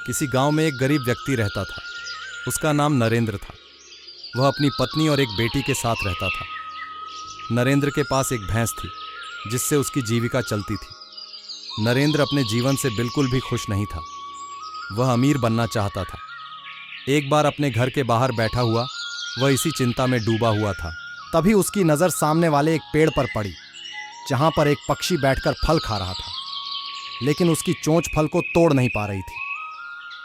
किसी गांव में एक गरीब व्यक्ति रहता था। उसका नाम नरेंद्र था। वह अपनी पत्नी और एक बेटी के साथ रहता था। नरेंद्र के पास एक भैंस थी जिससे उसकी जीविका चलती थी। नरेंद्र अपने जीवन से बिल्कुल भी खुश नहीं था। वह अमीर बनना चाहता था। एक बार अपने घर के बाहर बैठा हुआ वह इसी चिंता में डूबा हुआ था। तभी उसकी नज़र सामने वाले एक पेड़ पर पड़ी जहां पर एक पक्षी बैठकर फल खा रहा था, लेकिन उसकी चोंच फल को तोड़ नहीं पा रही थी।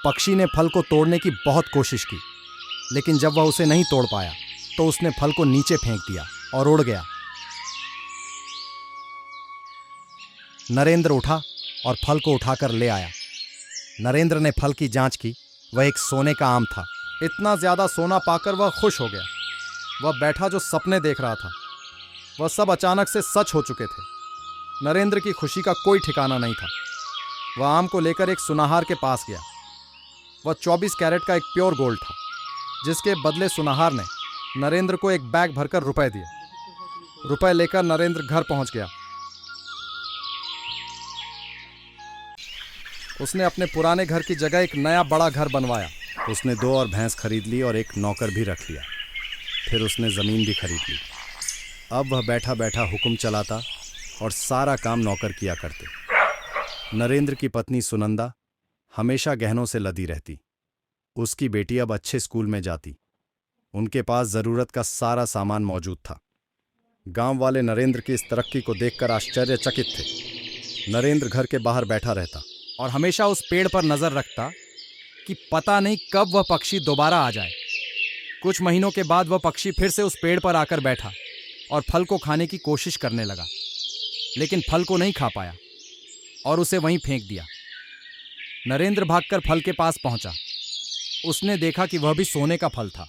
पक्षी ने फल को तोड़ने की बहुत कोशिश की, लेकिन जब वह उसे नहीं तोड़ पाया तो उसने फल को नीचे फेंक दिया और उड़ गया। नरेंद्र उठा और फल को उठाकर ले आया। नरेंद्र ने फल की जांच की। वह एक सोने का आम था। इतना ज्यादा सोना पाकर वह खुश हो गया। वह बैठा जो सपने देख रहा था वह सब अचानक से सच हो चुके थे। नरेंद्र की खुशी का कोई ठिकाना नहीं था। वह आम को लेकर एक सुनाहार के पास गया। वह 24 कैरेट का एक प्योर गोल्ड था, जिसके बदले सुनाहार ने नरेंद्र को एक बैग भरकर रुपए दिए। रुपए लेकर नरेंद्र घर पहुंच गया। उसने अपने पुराने घर की जगह एक नया बड़ा घर बनवाया। उसने 2 और भैंस खरीद ली और एक नौकर भी रख लिया। फिर उसने ज़मीन भी खरीद ली। अब वह बैठा बैठा हुक्म चलाता और सारा काम नौकर किया करते। नरेंद्र की पत्नी सुनंदा हमेशा गहनों से लदी रहती। उसकी बेटी अब अच्छे स्कूल में जाती। उनके पास ज़रूरत का सारा सामान मौजूद था। गांव वाले नरेंद्र की इस तरक्की को देखकर आश्चर्यचकित थे। नरेंद्र घर के बाहर बैठा रहता और हमेशा उस पेड़ पर नज़र रखता कि पता नहीं कब वह पक्षी दोबारा आ जाए। कुछ महीनों के बाद वह पक्षी फिर से उस पेड़ पर आकर बैठा और फल को खाने की कोशिश करने लगा, लेकिन फल को नहीं खा पाया और उसे वहीं फेंक दिया। नरेंद्र भागकर फल के पास पहुंचा। उसने देखा कि वह भी सोने का फल था।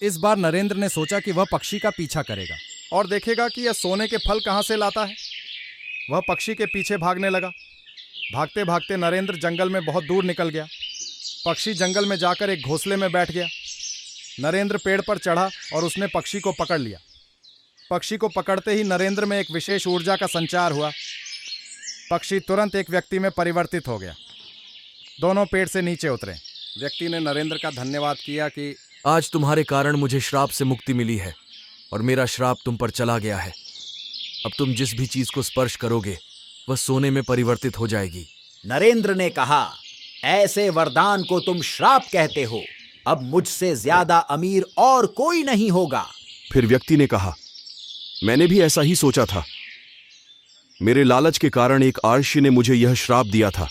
इस बार नरेंद्र ने सोचा कि वह पक्षी का पीछा करेगा और देखेगा कि यह सोने के फल कहां से लाता है। वह पक्षी के पीछे भागने लगा। भागते भागते नरेंद्र जंगल में बहुत दूर निकल गया। पक्षी जंगल में जाकर एक घोंसले में बैठ गया। नरेंद्र पेड़ पर चढ़ा और उसने पक्षी को पकड़ लिया। पक्षी को पकड़ते ही नरेंद्र में एक विशेष ऊर्जा का संचार हुआ। पक्षी तुरंत एक व्यक्ति में परिवर्तित हो गया। दोनों पेड़ से नीचे उतरे। व्यक्ति ने नरेंद्र का धन्यवाद किया कि आज तुम्हारे कारण मुझे श्राप से मुक्ति मिली है और मेरा श्राप तुम पर चला गया है। अब तुम जिस भी चीज को स्पर्श करोगे वह सोने में परिवर्तित हो जाएगी। नरेंद्र ने कहा, ऐसे वरदान को तुम श्राप कहते हो। अब मुझसे ज्यादा अमीर और कोई नहीं होगा। फिर व्यक्ति ने कहा, मैंने भी ऐसा ही सोचा था। मेरे लालच के कारण एक आर्षि ने मुझे यह श्राप दिया था,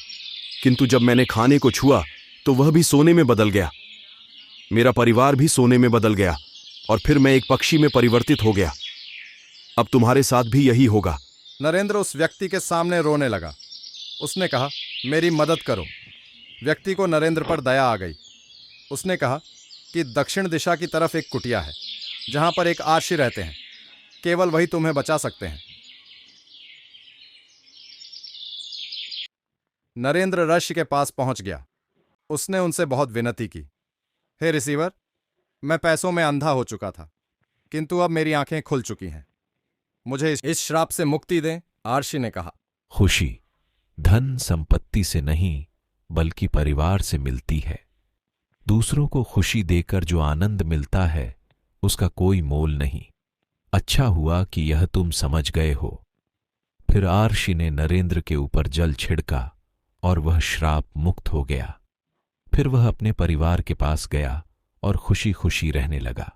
किंतु जब मैंने खाने को छुआ तो वह भी सोने में बदल गया। मेरा परिवार भी सोने में बदल गया और फिर मैं एक पक्षी में परिवर्तित हो गया। अब तुम्हारे साथ भी यही होगा। नरेंद्र उस व्यक्ति के सामने रोने लगा। उसने कहा, मेरी मदद करो। व्यक्ति को नरेंद्र पर दया आ गई। उसने कहा कि दक्षिण दिशा की तरफ एक कुटिया है जहां पर एक आर्षि रहते हैं। केवल वही तुम्हें बचा सकते हैं। नरेंद्र ऋषि के पास पहुंच गया। उसने उनसे बहुत विनती की, हे रिसीवर, मैं पैसों में अंधा हो चुका था, किंतु अब मेरी आंखें खुल चुकी हैं। मुझे इस श्राप से मुक्ति दें। आर्षि ने कहा, खुशी धन संपत्ति से नहीं बल्कि परिवार से मिलती है। दूसरों को खुशी देकर जो आनंद मिलता है उसका कोई मोल नहीं। अच्छा हुआ कि यह तुम समझ गए हो। फिर आर्षि ने नरेंद्र के ऊपर जल छिड़का और वह श्राप मुक्त हो गया। फिर वह अपने परिवार के पास गया और खुशी खुशी रहने लगा।